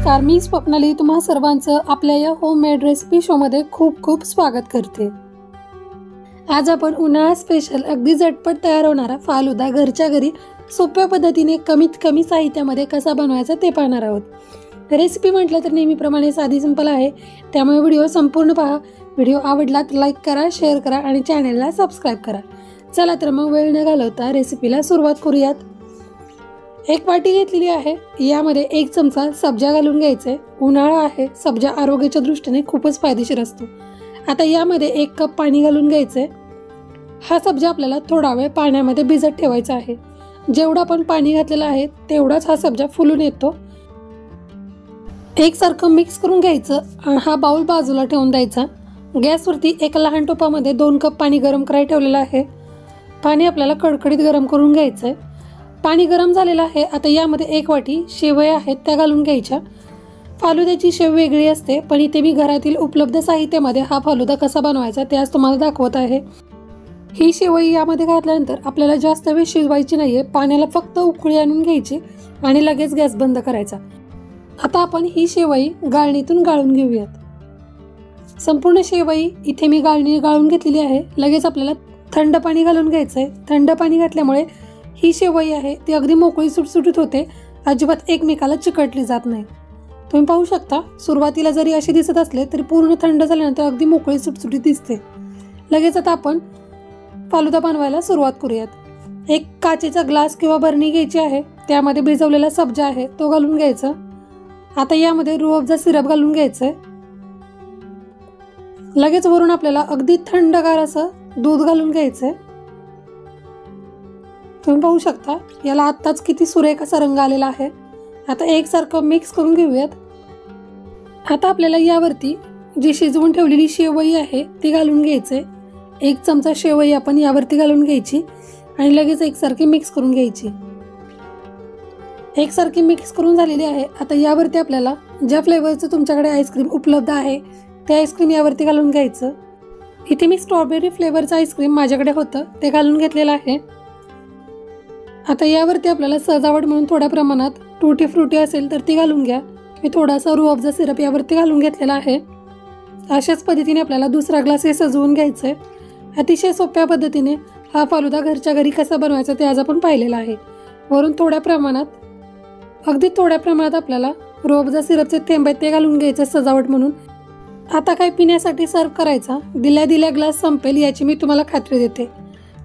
नमस्कार, मी स्वप्नाली तुम्हा सर्वांचं आपल्या या होममेड रेसिपी शो मध्ये खूप खूप स्वागत करते। आज आपण उन्हाळा स्पेशल अगदी झटपट तयार होणारा फालुदा घरच्या घरी सोप्या पद्धतीने कमीत कमी साहित्यामध्ये कसा बनवायचा ते पाहणार आहोत। रेसिपी म्हटलं तर नेहमीप्रमाणे साधी सिंपल आहे, त्यामुळे व्हिडिओ संपूर्ण पहा। व्हिडिओ आवडला तर लाईक करा, शेअर करा आणि चॅनलला सबस्क्राइब करा। चला तर मग वेळ न घालवता रेसिपीला सुरुवात करूयात। एक वाटी घेतलेली आहे, यामध्ये 1 चमचा सब्जा घालून घ्यायचे। उन्हाळा आहे, सब्जा आरोग्याच्या दृष्टीने खूपच फायदेशीर असतो। आता यामध्ये 1 कप पाणी घालून घ्यायचे। हा सब्जा आपल्याला थोडा वेळ पाण्यामध्ये भिजत ठेवायचा आहे। जेवढा आपण पाणी घातलेला आहे तेवढाच हा सब्जा फुलून येतो। एकसारखं मिक्स करून घ्यायचं आणि हा बाउल बाजूला ठेवून द्यायचा। गॅसवरती एक लहान टोपामध्ये 2 कप पाणी गरम करायला ठेवलेलं आहे। पाणी आपल्याला कडकडीत गरम करून घ्यायचंय। पाणी गरम झालेलं आहे। आता यामध्ये 1 वाटी शेवया आहेत त्या घालून घ्यायच्या। फालुद्याची शेव वेगळी असते, पण इथे मी घरातील उपलब्ध साहित्यामध्ये हा फालुदा कसा बनवायचा ते आज तुम्हाला दाखवत आहे। ही शेवई यामध्ये घातल्यानंतर आपल्याला जास्त वेळ शिजवायची नाहीये, पाण्याला फक्त उकळी आणून घ्यायची आणि लगेच गॅस बंद करायचा। आता आपण ही शेवई गाळणीतून गाळून घेऊयात। संपूर्ण शेवई इथे मी गाळणी गाळून घेतलेली आहे। लगेच आपल्याला थंड पाणी घालून घ्यायचंय। थंड पाणी घातल्यामुळे ही शेवई आहे ती अगदी मोकळी सुटसुटीत होते, अजिबात एकमेकाला चिकटली जात नाही। तुम्ही पाहू शकता, सुरुवातीला जरी अशी दिसत असले तरी पूर्ण थंड झाल्यानंतर अगदी मोकळी सुटसुटीत दिसते। लगेच आता आपण फालुदा बनवायला सुरुवात करूयात। एक काचेचा ग्लास किंवा बरणी घ्यायची आहे, त्यामध्ये भिजवलेला सब्जा आहे तो घालून घ्यायचा। आता यामध्ये रूअफजा सिरप घालून घ्यायचंय। लगेच वरून आपल्याला अगदी थंडगार असं दूध घालून घ्यायचंय। तुम्ही पाहू शकता, याला आत्ताच किती सुरेख असा रंग आलेला आहे। आता एकसारखं मिक्स करून घेऊयात। आता आपल्याला यावरती जी शिजवून ठेवलेली शेवई आहे ती घालून घ्यायचे। 1 चमचा शेवई आपण यावरती घालून घ्यायची आणि लगेच एकसारखी मिक्स करून घ्यायची। एकसारखी मिक्स करून झालेली आहे। आता यावरती आपल्याला ज्या फ्लेवरचं तुमच्याकडे आईस्क्रीम उपलब्ध आहे ते आईस्क्रीम यावरती घालून घ्यायचं। इथे मी स्ट्रॉबेरी फ्लेवरचं आईस्क्रीम माझ्याकडे होतं ते घालून घेतलेलं आहे। आता यावरती आपल्याला सजावट म्हणून थोड्या प्रमाणात टूटी फ्रुटी असेल तर ती घालून घ्या। मी थोडासा रूअफजा सिरप यावरती घालून घेतलेला आहे। अशाच पद्धतीने आपल्याला दुसरा ग्लास हे सजवून घ्यायचंय। अतिशय सोप्या पद्धतीने हा फालुदा घरच्या घरी कसा बनवायचा ते आज आपण पाहिलेलं आहे। वरून थोड्या प्रमाणात, अगदी थोड्या प्रमाणात आपल्याला रूअफजा सिरपचे थेंब ते घालून घ्यायचे सजावट म्हणून। आता काय पिण्यासाठी सर्व करायचा, दिल्या ग्लास संपेल याची मी तुम्हाला खात्री देते।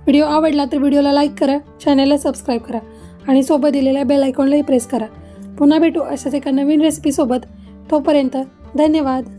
व्हिडिओ आवडला तर व्हिडिओला लाईक करा, चॅनलला सबस्क्राइब करा आणि सोबत दिलेल्या बेल आयकॉनलाही प्रेस करा। पुन्हा भेटू अशाच एका नवीन रेसिपी सोबत। तोपर्यंत धन्यवाद।